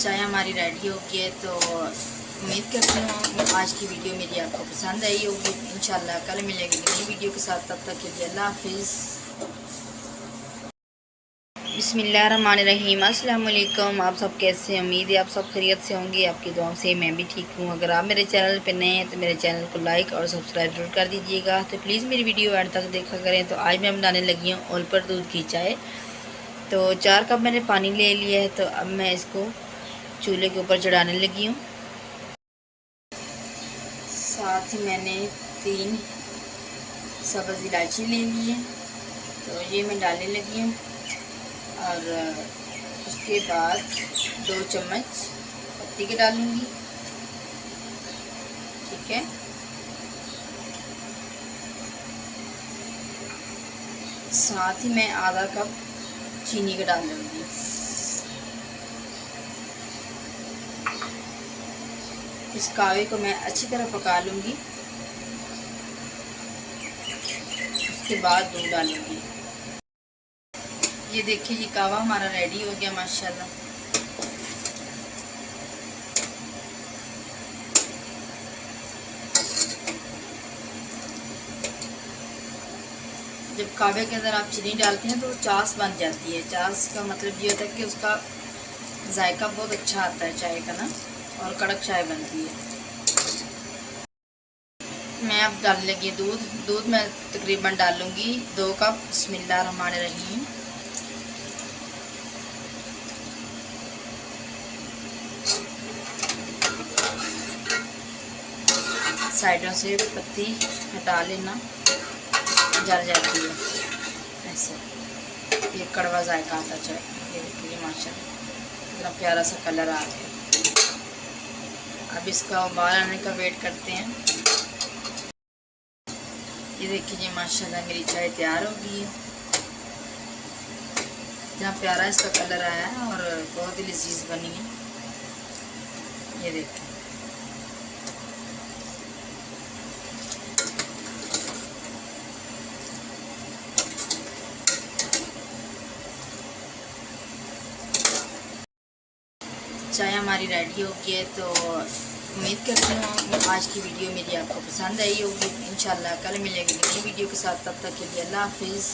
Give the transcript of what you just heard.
चाय हमारी रेडी हो गई है, तो उम्मीद करती हूँ आज की वीडियो मेरी आपको पसंद आई होगी। इंशाल्लाह कल मिलेंगे नई वीडियो के साथ, तब तक के लिए अल्लाह हाफिज़। बिस्मिल्लाहिर्रहमानिर्रहीम। अस्सलाम वालेकुम। आप सब कैसे हैं? उम्मीद है आप सब खैरियत से होंगे। आपकी दुआओं से मैं भी ठीक हूँ। अगर आप मेरे चैनल पर नए हैं तो मेरे चैनल को लाइक और सब्सक्राइब जरूर कर दीजिएगा। तो प्लीज़ मेरी वीडियो एंड तक देखा करें। तो आज मैं बनाने लगी हूँ ओल पर दूध की चाय। तो 4 कप मैंने पानी ले लिया है, तो अब मैं इसको चूल्हे के ऊपर चढ़ाने लगी हूँ। साथ ही मैंने 3 सब्ज़ इलायची ले ली है, तो ये मैं डालने लगी हूँ। और उसके बाद 2 चम्मच पत्ती के डालूँगी, ठीक है। साथ ही मैं आधा कप चीनी का डाल लूँगी। इस कावे को मैं अच्छी तरह पका लूँगी। उसके बाद दूध डालूँगी। ये देखिए, ये कावा हमारा रेडी हो गया माशाल्लाह। जब कावे के अंदर आप चीनी डालते हैं तो चास बन जाती है। चास का मतलब ये होता है कि उसका जायका बहुत अच्छा आता है चाय का ना, और कड़क चाय बनती है। मैं अब डालने लगी दूध मैं तकरीबन डालूँगी 2 कप। बिस्मिल्लाहिर्रहमानिर्रहीम। साइडों से पत्ती हटा लेना, जल जाती है ऐसे। ये कड़वा जायका आता चाय। ये देखिए माशाल्लाह कितना प्यारा सा कलर आ गया। अब इसका उबाल आने का वेट करते हैं। ये देखिए माशाल्लाह मेरी चाय तैयार हो गई है। इतना प्यारा इसका कलर आया है और बहुत ही लजीज बनी है। ये देखिए, चाय हमारी रेडी हो गई है। तो उम्मीद करती हूँ आज की वीडियो मेरी आपको पसंद आई होगी। इंशाल्लाह कल मिलेंगे नई वीडियो के साथ, तब तक के लिए अल्लाह हाफिज़।